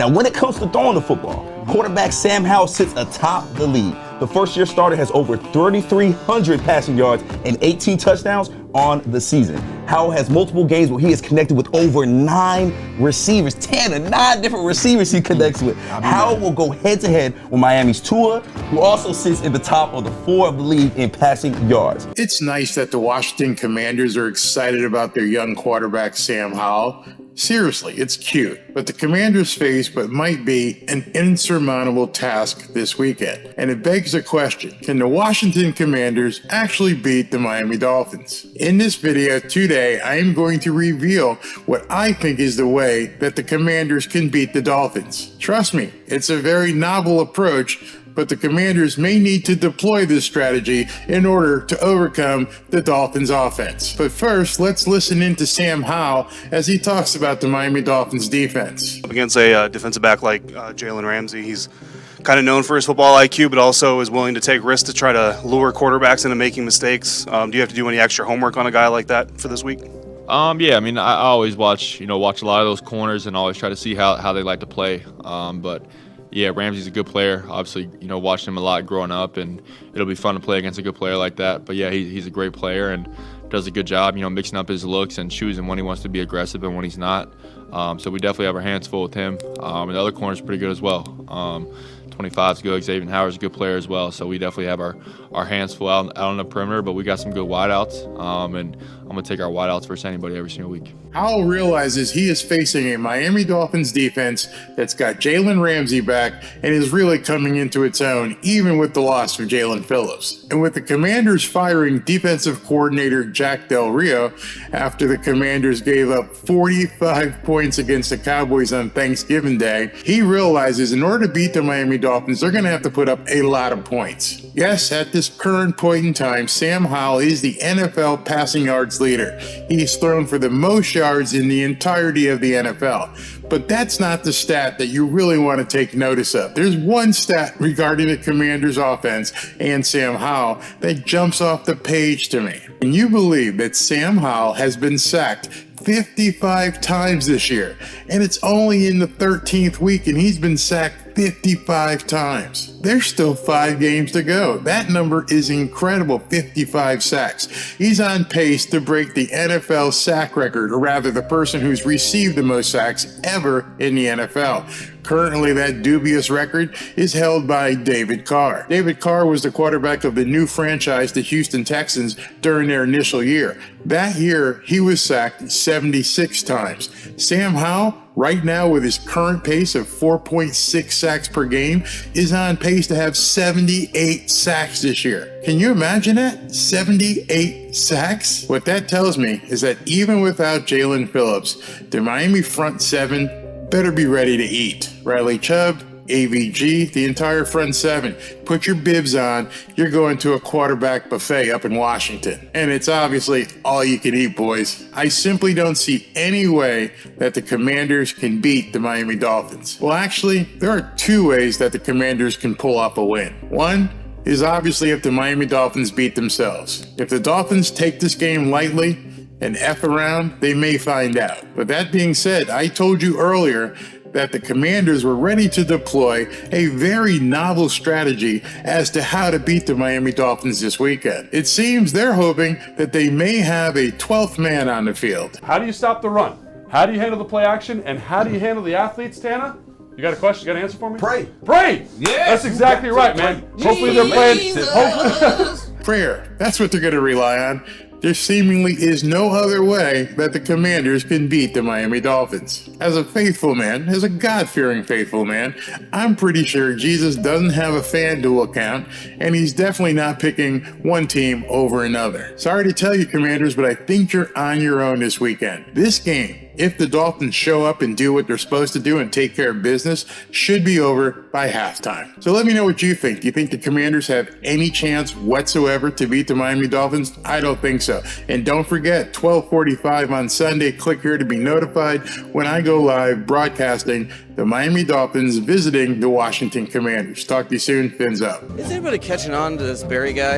Now, when it comes to throwing the football, quarterback Sam Howell sits atop the league. The first-year starter has over 3,300 passing yards and 18 touchdowns on the season. Howell has multiple games where he is connected with over 9 receivers. 9 different receivers he connects with. Howell will go head-to-head with Miami's Tua, who also sits in the top of the 4 of the league in passing yards. It's nice that the Washington Commanders are excited about their young quarterback, Sam Howell. Seriously, it's cute. But the Commanders face what might be an insurmountable task this weekend. And it begs a question. Can the Washington Commanders actually beat the Miami Dolphins? In this video today, I am going to reveal what I think is the way that the Commanders can beat the Dolphins. Trust me, it's a very novel approach, but the Commanders may need to deploy this strategy in order to overcome the Dolphins' offense. But first, let's listen in to Sam Howell as he talks about the Miami Dolphins' defense. Against a defensive back like Jalen Ramsey, he's kind of known for his football IQ, but also is willing to take risks to try to lure quarterbacks into making mistakes. Do you have to do any extra homework on a guy like that for this week? Yeah, I mean, I always watch a lot of those corners and always try to see how they like to play. But yeah, Ramsey's a good player. Obviously, watched him a lot growing up, and it'll be fun to play against a good player like that. But yeah, he's a great player and does a good job, mixing up his looks and choosing when he wants to be aggressive and when he's not. So we definitely have our hands full with him. And the other corner's pretty good as well. 25's good. Xavier Howard's a good player as well. So we definitely have our hands full out on the perimeter, but we got some good wideouts. And I'm going to take our wideouts versus anybody every single week. Howell realizes he is facing a Miami Dolphins defense that's got Jalen Ramsey back and is really coming into its own, even with the loss of Jaelan Phillips. And with the Commanders firing defensive coordinator Jack Del Rio after the Commanders gave up 45 points against the Cowboys on Thanksgiving Day, he realizes in order to beat the Miami Dolphins, they're going to have to put up a lot of points. Yes, at this current point in time, Sam Howell is the NFL passing yards leader. He's thrown for the most yards in the entirety of the NFL. But that's not the stat that you really want to take notice of. There's one stat regarding the Commanders' offense and Sam Howell that jumps off the page to me. Can you believe that Sam Howell has been sacked 55 times this year? And it's only in the 13th week, and he's been sacked 55 times. There's still 5 games to go. That number is incredible, 55 sacks. He's on pace to break the NFL sack record, or rather the person who's received the most sacks ever in the NFL. Currently, that dubious record is held by David Carr. David Carr was the quarterback of the new franchise, the Houston Texans, during their initial year. That year, he was sacked 76 times. Sam Howell, right now with his current pace of 4.6 sacks per game, is on pace to have 78 sacks this year. Can you imagine that? 78 sacks? What that tells me is that even without Jaelan Phillips, the Miami front 7 better be ready to eat. Riley Chubb, AVG, the entire front 7. Put your bibs on. You're going to a quarterback buffet up in Washington. And it's obviously all you can eat, boys. I simply don't see any way that the Commanders can beat the Miami Dolphins. Well, actually, there are 2 ways that the Commanders can pull off a win. One is obviously if the Miami Dolphins beat themselves. If the Dolphins take this game lightly and F around, they may find out. But that being said, I told you earlier that the Commanders were ready to deploy a very novel strategy as to how to beat the Miami Dolphins this weekend. It seems they're hoping that they may have a 12th man on the field. How do you stop the run? How do you handle the play action? And how do you handle the athletes, Tana? You got a question? You got an answer for me? Pray. Pray! Yeah! That's exactly right, man. Hopefully they're playing. Prayer. That's what they're going to rely on. There seemingly is no other way that the Commanders can beat the Miami Dolphins. As a faithful man, as a God-fearing faithful man, I'm pretty sure Jesus doesn't have a FanDuel account, and he's definitely not picking one team over another. Sorry to tell you, Commanders, but I think you're on your own this weekend. This game, if the Dolphins show up and do what they're supposed to do and take care of business, should be over by halftime. So let me know what you think. Do you think the Commanders have any chance whatsoever to beat the Miami Dolphins? I don't think so. And don't forget, 12:45 on Sunday, click here to be notified when I go live broadcasting the Miami Dolphins visiting the Washington Commanders. Talk to you soon. Fins up. Is anybody catching on to this Barry guy?